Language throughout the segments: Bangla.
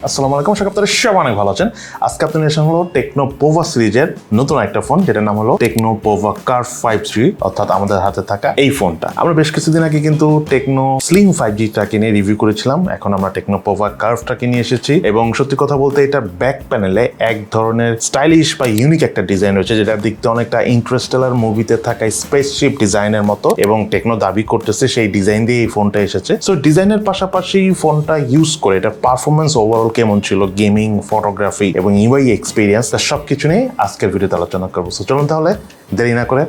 আসসালামু আলাইকুম, আশা করি আপনারা সবাই অনেক ভালো আছেন। আজকে আপনাদের এসে হলো টেকনো পোভা সিরিজের নতুন একটা ফোন, যেটার নাম হলো টেকনো পোভা কার্ভ 5G, অর্থাৎ আমাদের হাতে থাকা এই ফোনটা। আমরা বেশ কিছুদিন আগে কিন্তু টেকনো স্লিম 5Gটাকে নিয়ে রিভিউ করেছিলাম। এখন আমরা টেকনো পোভা কার্ভটাকে নিয়ে এসেছি এবং সত্যি কথা বলতে এটার ব্যাক প্যানেলে এক ধরনের স্টাইলিশ বা ইউনিক একটা ডিজাইন রয়েছে, যেটা দেখতে অনেকটা ইন্টারস্টেলার মুভিতে থাকা স্পেসশিপ ডিজাইনের মতো, এবং টেকনো দাবি করতেছে সেই ডিজাইন দিয়ে এই ফোনটা এসেছে। সো ডিজাইনের পাশাপাশি ফোনটা ইউজ করে এটা পারফরমেন্স ওভারঅল কেমন ছিল, গেমিং, ফটোগ্রাফি এবং ইউআই এক্সপিরিয়েন্স, তার সবকিছু নিয়ে আজকের ভিডিওতে আলোচনা করবো। সো চলুন তাহলে দেরি না করে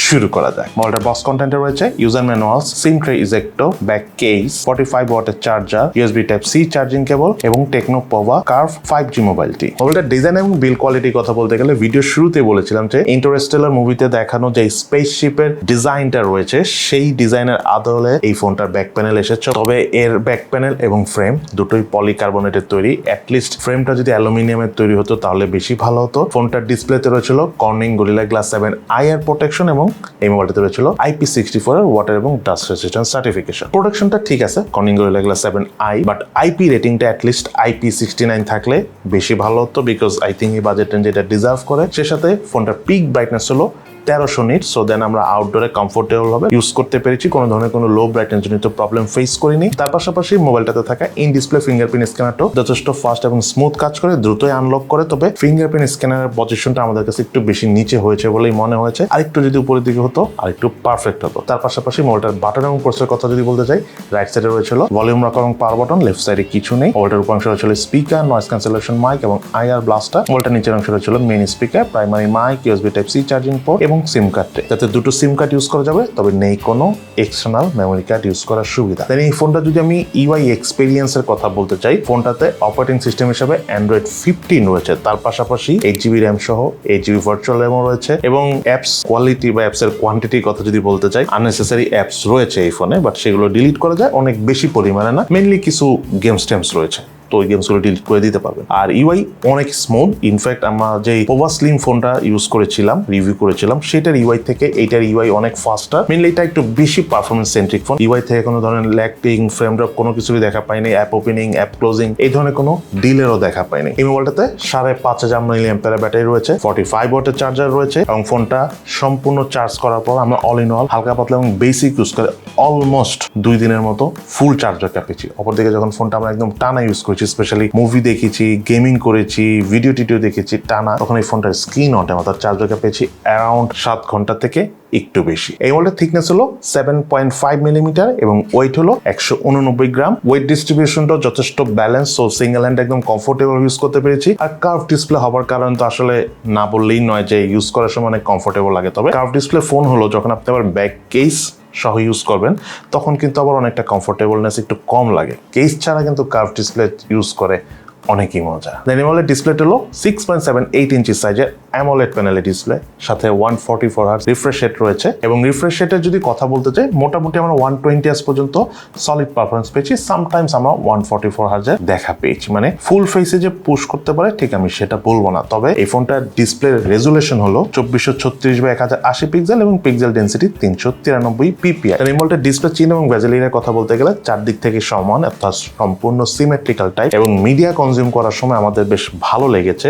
শুরু করা যায়। মডেলটার বক্স কন্টেন্টে রয়েছে user manual, sim tray ejector, back case, 45 ওয়াটের charger, USB type C charging cable এবং টেকনো পোভা কার্ভ 5G মোবাইলটি। মোবাইলটার ডিজাইন এবং বিল্ড কোয়ালিটির কথা বলতে গেলে ভিডিও শুরুতে বলেছিলাম যে ইন্টারস্টেলার মুভিতে দেখানো যে স্পেসশিপের ডিজাইনটা রয়েছে সেই ডিজাইনের আদলে এই ফোনটার ব্যাক প্যানেল এসেছে। তবে এর ব্যাক প্যানেল এবং ফ্রেম দুটোই পলিকার্বনেটের তৈরি। অ্যাটলিস্ট ফ্রেমটা যদি অ্যালুমিনিয়ামের তৈরি হতো তাহলে বেশি ভালো হতো। ফোনটার ডিসপ্লেতে রয়েছিল Corning Gorilla glass 7 IR protection এবং এই মোবাইলটাতে রয়েছিল IP64 এর ওয়াটার এবং ডাস্ট রেজিস্ট্যান্স সার্টিফিকেশন। প্রোটেকশনটা ঠিক আছে Corning Gorilla Glass 7i, but IP রেটিংটা অ্যাটলিস্ট IP69 থাকলে বেশি ভালো হতো, বিকজ আই থিঙ্ক এই বাজেট রেঞ্জ এটা ডিজার্ভ করে। সে সাথে ফোনটার পিক ব্রাইটনেস হলো 1300 নিট। সো দেন আমরা আউটডোরে কমফোর্টেবল ভাবে ইউজ করতে পেরেছি, কোনো ধরনের কোনো লো ব্রাইটনেস জনিত প্রবলেম ফেস করিনি। তার পাশাপাশি মোবাইলটাতে থাকা ইন ডিসপ্লে ফিঙ্গারপ্রিন্ট স্ক্যানারটাও যথেষ্ট ফাস্ট এবং স্মুথ কাজ করে, দ্রুতই আনলক করে। তবে ফিঙ্গারপ্রিন্ট স্ক্যানারের পজিশনটা আমাদের কাছে একটু বেশি নিচে হয়েছে বলেই মনে হয়েছে, আরেকটু যদি উপরের দিকে হতো আরেকটু পারফেক্ট হতো। তার পাশাপাশি মোবাইলটার বাটন এবং পোস্টের কথা যদি বলতে চাই, রাইট সাইডে রয়েছিল ভলিউম রকার এবং পাওয়ার বাটন, লেফট সাইডে কিছু নেই। মোবাইলটার উপর অংশে রয়েছিল স্পিকার, নয়েজ ক্যান্সেলেশন মাইক এবং আইআর ব্লাস্টার। মোবাইলটার নিচের অংশে রয়েছিল main speaker, primary mic, USB type C charging port এবং সিম কার্ড। যাতে দুটো সিম কার্ড ইউজ করা যাবে, তবে নেই কোনো এক্সটার্নাল মেমোরি কার্ড ইউজ করার সুবিধা। দেন এই ফোনটা যদি আমি ইউআই এক্সপেরিয়েন্সের কথা বলতে চাই, ফোনটাতে অপারেটিং সিস্টেম হিসেবে অ্যান্ড্রয়েড 15 রয়েছে। তার পাশাপাশি 8GB র্যাম সহ 8GB ভার্চুয়াল র্যামও রয়েছে এবং অ্যাপস কোয়ালিটি বা অ্যাপসের কোয়ান্টিটির কথা যদি বলতে চাই, আননেসেসারি অ্যাপস রয়েছে এই ফোনে, বাট সেগুলো ডিলিট করা যায় অনেক বেশি পরিমাণে না। মেইনলি কিছু গেমস টেমস রয়েছে, তো ওই গেমসগুলো ডিলিট করে দিতে পারবেন। আর ইউআই অনেক স্মুথ। ইনফ্যাক্ট আমরা যে পোভা স্লিম ফোনটা ইউজ করেছিলাম, রিভিউ করেছিলাম, সেটার ইউআই থেকে এইটার ইউআই অনেক ফাস্টার। মেনলি এটা একটু বেশি পারফরমেন্স সেন্ট্রিক ফোন। ইউআই থেকে কোনো ধরনের ল্যাগটিং, ফ্রেম ড্রপ কোনো কিছুই দেখা পাইনি। অ্যাপ ওপেনিং, অ্যাপ ক্লোজিং এই ধরনের কোনো ডিলেরও দেখা পাইনি। এই মোবাইলটাতে 5500 mAh ব্যাটারি রয়েছে, 45 ওয়াটের চার্জার রয়েছে এবং ফোনটা সম্পূর্ণ চার্জ করার পর আমরা অল ইন অল হালকা পাতলা এবং বেসিক ইউজ করে অলমোস্ট 2 দিনের মতো ফুল চার্জার ক্যাপেছি। অপরদিকে যখন ফোনটা আমরা একদম টানা ইউজ করি, স্পেশালি মুভি দেখেছি, গেমিং করেছি, ভিডিও টিডিও দেখেছি টানা, তখন এই ফোনটার স্ক্রিন অন টাইম অর্থাৎ চার্জারটা পেয়েছি অ্যারাউন্ড 7 ঘন্টা থেকে একটু বেশি। এই মোবাইলটার থিকনেস হলো 7.5 মিলিমিটার এবং ওয়েট হলো 189 গ্রাম। ওয়েট ডিস্ট্রিবিউশনটাও যথেষ্ট ব্যালেন্স, সো সিঙ্গেল হ্যান্ড একদম কমফোর্টেবল ইউজ করতে পেরেছি। আর কার্ভ ডিসপ্লে হওয়ার কারণ তো আসলে না বললেই নয় যে ইউজ করার সময় অনেক কমফোর্টেবল লাগে। তবে কার্ভ ডিসপ্লে ফোন হলো যখন আপনি আবার ব্যাক কেস সহ ইউজ করবেন তখন কিন্তু আবার অনেকটা কমফোর্টেবলনেস একটু কম লাগে। কেস ছাড়া কিন্তু কার্ভ ডিসপ্লে ইউজ করে অনেকই মজা। দেন এমোলেড ডিসপ্লেটা হলো 6.78 ইঞ্চি সাইজের অ্যামোলেড প্যানেলের ডিসপ্লে, সাথে 144 হার্জ রিফ্রেশ রেট রয়েছে এবং রিফ্রেশ রেটের যদি কথা বলতে চাই, মোটামুটি আমরা 120 হার্জ পর্যন্ত সলিড পারফরমেন্স পেয়েছি। সামটাইমস আমরা 144 হার্জের দেখা পেয়েছি। মানে ফুল ফেসে যে পুশ করতে পারে ঠিক আমি সেটা বলবো না। তবে এই ফোনটার ডিসপ্লে রেজুলেশন হলো 2436x1080 পিক্সেল এবং পিক্সেল ডেন্সিটি 393 ppi। এই মোবাইলটার ডিসপ্লে চিন এবং বেজেলিনের কথা বলতে গেলে চারদিক থেকে সমান, অর্থাৎ সম্পূর্ণ সিমেট্রিক্যাল টাইপ এবং মিডিয়া কনজিউম করার সময় আমাদের বেশ ভালো লেগেছে।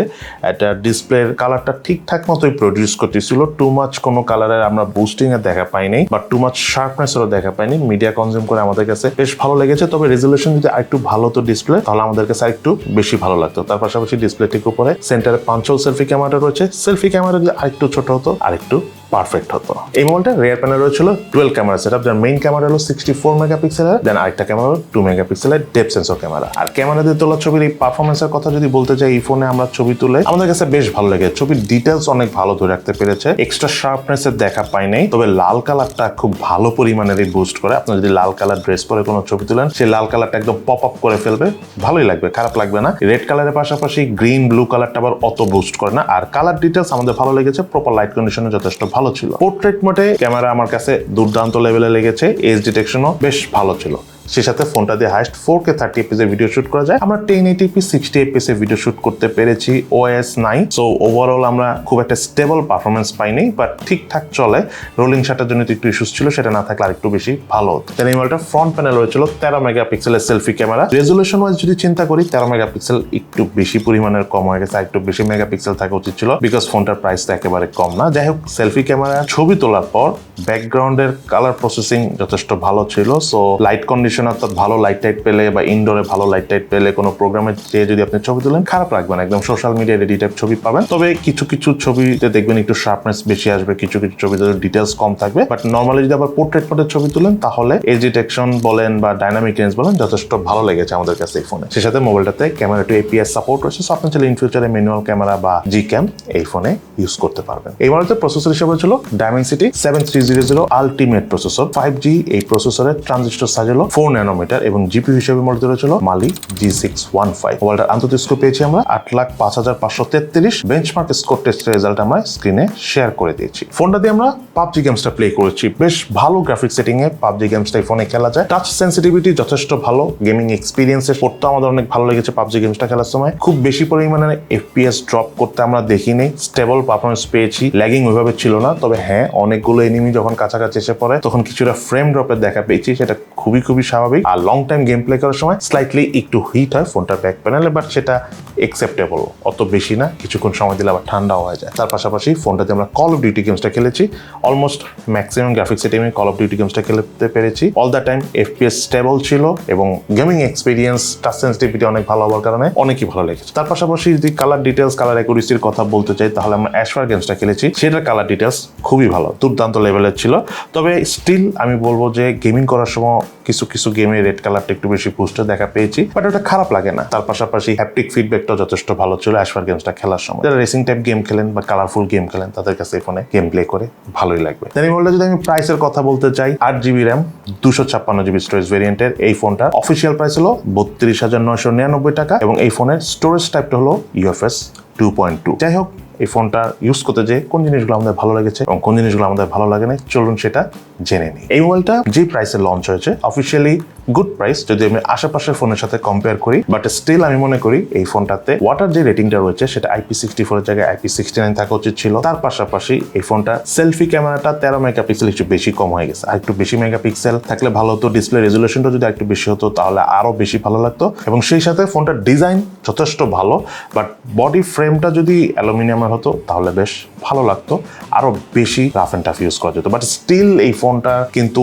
এটা ডিসপ্লের কালারটা ঠিকঠাক মতোই প্রডিউস করতেছিল। টু মাচ কোনো কালারের আমরা বুস্টিং এর দেখা পাইনি বা টু মাচ শার্পনেসেরও দেখা পাইনি। মিডিয়া কনজিউম করে আমাদের কাছে বেশ ভালো লেগেছে। তবে রেজুলেশন যদি আরেকটু ভালো হতো ডিসপ্লে, তাহলে আমাদের কাছে আরেকটু বেশি ভালো লাগতো। তার পাশাপাশি ডিসপ্লেটির উপরে সেন্টারে পাঞ্চল সেলফি ক্যামেরা রয়েছে। সেলফি ক্যামেরা যদি আরেকটু ছোট হতো আরেকটু পারফেক্ট হতো। এই মোবাইলটা রিয়ার প্যানেল রয়েছিল ডুয়াল ক্যামেরা সেটআপ, যার মেইন ক্যামেরা হলো 64 মেগাপিক্সেলের, দেন আরেকটা ক্যামেরা 2 মেগাপিক্সেলের ডেপথ সেন্সর ক্যামেরা। আর ক্যামেরা দিয়ে তোলা ছবির এই পারফরমেন্সের কথা যদি বলতে চাই, এই ফোনে আমরা ছবি তুলে আমাদের কাছে বেশ ভালো লাগে। ছবির ডিটেলস অনেক ভালো ধরে রাখতে পেরেছে, এক্সট্রা শার্পনেসের দেখা পাই নাই। তবে লাল কালারটা খুব ভালো পরিমাণেরই বুস্ট করে। আপনি যদি লাল কালার ড্রেস পরে কোনো ছবি তুলেন, সেই লাল কালারটা একদম পপ আপ করে ফেলবে, ভালোই লাগবে, খারাপ লাগবে না। রেড কালারের পাশাপাশি গ্রিন ব্লু কালারটা আবার অত বুস্ট করে না। আর কালার ডিটেলস আমাদের ভালো লেগেছে, প্রপার লাইট কন্ডিশনে যথেষ্ট ভালো ছিল। পোর্ট্রেট মোডে ক্যামেরা আমার কাছে দুর্দান্ত লেভেলে লেগেছে, এজ ডিটেকশনও বেশ ভালো ছিল। সেই সাথে ফোনটা দিয়ে হাইস্ট 4K 30 fps এর ভিডিও শুট করা যায়। আমরা 1080p 60 fps এর ভিডিও শুট করতে পেরেছি OS 9। সো ওভারঅল আমরা খুব একটা স্টেবল পারফরমেন্স পাইনি, বাট ঠিকঠাক চলে। রোলিং শাটার জন্য একটু ইস্যুস ছিল, সেটা না থাকলে আরেকটু বেশি ভালো হতো। তাহলে এই মোবাইলটা ফ্রন্ট প্যানেল হয়েছিল 13 মেগাপিক্সেলের সেলফি ক্যামেরা। রেজুলেশন ওয়াইজ যদি চিন্তা করি 13 মেগাপিক্সেল একটু বেশি পরিমাণের কম হয়ে গেছে, একটু বেশি মেগাপিক্সেল থাকা উচিত ছিল, বিকজ ফোনটার প্রাইস তো একেবারে কম না। যাই হোক, সেলফি ক্যামেরা ছবি তোলার পর ব্যাকগ্রাউন্ডের কালার প্রসেসিং যথেষ্ট ভালো ছিল। সো লাইট কন্ডিশন অর্থাৎ ভালো লাইট টাইট পেলে বা ইনডোরে ভালো লাইট টাইট পেলে কোনো প্রোগ্রামে যেয়ে যদি আপনি ছবি তোলেন খারাপ লাগবে না, একদম সোশ্যাল মিডিয়া রেডি টাইপ ছবি পাবেন। তবে কিছু কিছু ছবিতে দেখবেন একটু শার্পনেস বেশি আসবে, কিছু কিছু ছবিতে ডিটেলস কম থাকবে। বাট নর্মালি যদি আবার পোর্ট্রেট মোডের ছবি তুলেন তাহলে এজ ডিটেকশন বলেন বা ডাইনামিক রেঞ্জ বলেন যথেষ্ট ভালো লেগেছে আমাদের কাছে এই ফোনে। সেই সাথে মোবাইলটাতে ক্যামেরা টু APS সাপোর্ট রয়েছে। সো আপনি চাইলে ইন ফিউচারে ম্যানুয়াল ক্যামেরা বা জি ক্যাম এই ফোনে ইউজ করতে পারবেন। এই মডেলতে প্রসেসর হিসেবে ছিল Dimensity 7300 আলটিমেট প্রসেসর 5G। এই প্রসেসরের ট্রানজিস্টর সাইজ হলো 4 ন্যানোমিটার এবং জিপিইউ হিসেবে মডেল রয়েছিল Mali G615। মোবাইলটার আন্তর্জাতিক স্কোর পেয়েছি আমরা 8,05,533। বেঞ্চমার্ক স্কোর টেস্টের রেজাল্ট আমরা স্ক্রিনে শেয়ার করে দিয়েছি। ফোনটা দিয়ে আমরা পাবজি গেমসটা প্লে করেছি। বেশ ভালো গ্রাফিক সেটিং এ পাবজি গেমসটা এই ফোনে খেলা যায়। টাচ সেন্সিটিভিটি যথেষ্ট ভালো, গেমিং এক্সপিরিয়েন্সের পড়তে আমাদের অনেক ভালো লেগেছে পাবজি গেমসটা খেলার সময়। খুব বেশি পরিমাণে FPS ড্রপ করতে আমরা দেখিনি, স্টেবল পারফরমেন্স পেয়েছি, ল্যাগিং ওইভাবে ছিল না। তবে হ্যাঁ, অনেকগুলো এনিমি যখন কাছাকাছি এসে পড়ে তখন কিছুটা ফ্রেম ড্রপের দেখা পেয়েছি, সেটা খুবই স্বাভাবিক। আর লং টাইম গেম প্লে করার সময় স্লাইটলি একটু হিট হয় ফোনটার ব্যাক প্যানেলে, বাট সেটা একসেপ্টেবল, অত বেশি না। কিছুক্ষণ সময় দিলে আবার ঠান্ডাও হয়ে যায়। তার পাশাপাশি ফোনটাতে আমরা কল অফ ডিউটি গেমসটা খেলেছি। অলমোস্ট ম্যাক্সিমাম গ্রাফিক সেটিং এ কল অফ ডিউটি গেমসটা খেলতে পেরেছি। All the time FPS stable ছিল এবং গেমিং এক্সপিরিয়েন্স টাচ সেন্সিটিভিটি অনেক ভালো হওয়ার কারণে অনেকই ভালো লেগেছে। তার পাশাপাশি যদি কালার ডিটেলস, কালার অ্যাকুরেসির কথা বলতে চাই তাহলে আমরা অ্যাশফায়ার গেমসটা খেলেছি। সেটার কালার ডিটেলস খুবই ভালো, দুর্দান্ত লেভেলের ছিল। তবে স্টিল আমি বলবো যে গেমিং করার সময় কিছু গেমে রেড কালারটা একটু বেশি বুস্টে দেখা পেয়েছি, বাট ওটা খারাপ লাগে না। তার পাশাপাশি হ্যাপটিক ফিডব্যাকটা যথেষ্ট ভালো ছিল অ্যাশফায়ার গেমসটা খেলার সময়। যারা রেসিং টাইপ গেম খেলেন বা কালারফুল গেম খেলেন তাদের কাছে এই ফোনে গেম প্লে করে ভালোই লাগবে। এই মোবাইলটা যদি আমি প্রাইসের কথা বলতে চাই, 8GB RAM 256GB স্টোরেজ ভেরিয়েন্টের এই ফোনটার অফিসিয়াল প্রাইস হলো 32,999 টাকা এবং এই ফোনের স্টোরেজ টাইপটা হলো UFS 2.2। যাই হোক, এই ফোনটা ইউজ করতে যে কোন জিনিসগুলো আমাদের ভালো লেগেছে এবং কোন জিনিসগুলো আমাদের ভালো লাগে না চলুন সেটা জেনে নিই। এই মোবাইলটা যে প্রাইসে লঞ্চ হয়েছে অফিসিয়ালি গুড প্রাইস যদি আমি আশেপাশের ফোনের সাথে কম্পেয়ার করি, বাট স্টিল আমি মনে করি এই ফোনটাতে ওয়াটার যে রেটিংটা রয়েছে সেটা IP64 এর জায়গায় IP69 থাকা উচিত ছিল। তার পাশাপাশি এই ফোনটা সেলফি ক্যামেরাটা 13 মেগাপিক্সেল একটু বেশি কম হয়ে গেছে। আর একটু বেশি মেগাপিক্সেল থাকলে ভালো হতো, ডিসপ্লে রেজুলেশনটা যদি একটু বেশি হতো তাহলে আরো বেশি ভালো লাগতো। এবং সেই সাথে ফোনটার ডিজাইন যথেষ্ট ভালো, বাট বডি ফ্রেমটা যদি অ্যালুমিনিয়ামের হতো তাহলে বেশ ভালো লাগতো, আরো বেশি রাফ এন্ড টাফ ইউজ করা যেত। বাট স্টিল এই ফোনটা কিন্তু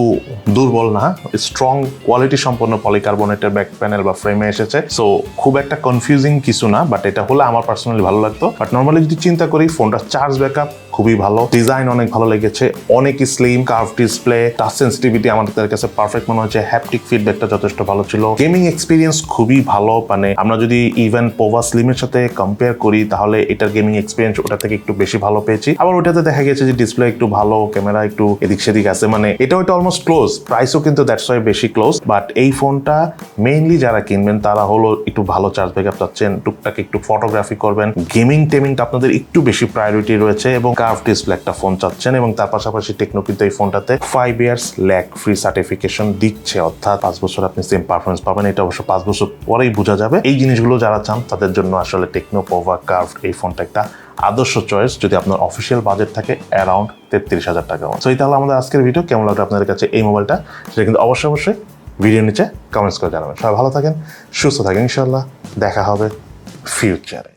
দুর্বল না, স্ট্রং কোয়ালিটি সম্পন্ন পলিকার্বনেটের ব্যাক প্যানেল বা ফ্রেমে এসেছে। সো খুব একটা কনফিউজিং কিছু না, বাট এটা হলে আমার পার্সোনালি ভালো লাগতো। বাট নর্মালি যদি চিন্তা করি ফোনটার চার্জ ব্যাকআপ খুবই ভালো, ডিজাইন অনেক ভালো লেগেছে, অনেক slim, curve display, touch sensitivity আমাদের কাছে পারফেক্ট মনে হচ্ছে, হ্যাপটিক ফিডব্যাকটা যথেষ্ট ভালো ছিল, গেমিং এক্সপিরিয়েন্স খুবই ভালো। মানে আমরা যদি ইভেন পোভা স্লিমের সাথে কম্পেয়ার করি তাহলে এটার গেমিং এক্সপিরিয়েন্স ওটা থেকে একটু বেশি ভালো পেয়েছি। আবার ওটাতে দেখা গেছে যে ডিসপ্লে একটু ভালো, ক্যামেরা একটু এদিক সেদিক আছে, মানে এটা অলমোস্ট ক্লোজ, প্রাইসও কিন্তু দ্যাটস ওয়াই বেশি ক্লোজ। বাট এই ফোনটা মেইনলি যারা কিনবেন তারা হলো একটু ভালো চার্জ ব্যাকআপ চাচ্ছেন, টুকটাক একটু ফটোগ্রাফি করবেন, গেমিং টেমিংটা আপনাদের একটু বেশি প্রায়োরিটি রয়েছে এবং কার্ভ ডিসপ্লে একটা ফোন চাচ্ছেন। এবং তার পাশাপাশি টেকনো কিন্তু এই ফোনটাতে 5 ইয়ার্স ল্যাগ ফ্রি সার্টিফিকেশন দিচ্ছে, অর্থাৎ 5 বছর আপনি সেম পারফরমেন্স পাবেন। এটা অবশ্য 5 বছর পরেই বোঝা যাবে। এই জিনিসগুলো যারা চান তাদের জন্য আসলে টেকনো পোভা কার্ভ এই ফোনটা একটা আদর্শ চয়েস যদি আপনার অফিসিয়াল বাজেট থাকে অ্যারাউন্ড 33,000 টাকা। সো এই তাহলে আমাদের আজকের ভিডিও কেমন লাগলো আপনাদের কাছে এই মোবাইলটা, সেটা কিন্তু অবশ্যই ভিডিও নিচে কমেন্টস করে জানাবেন। সবাই ভালো থাকেন, সুস্থ থাকেন, ইনশাআল্লাহ দেখা হবে ফিউচারে।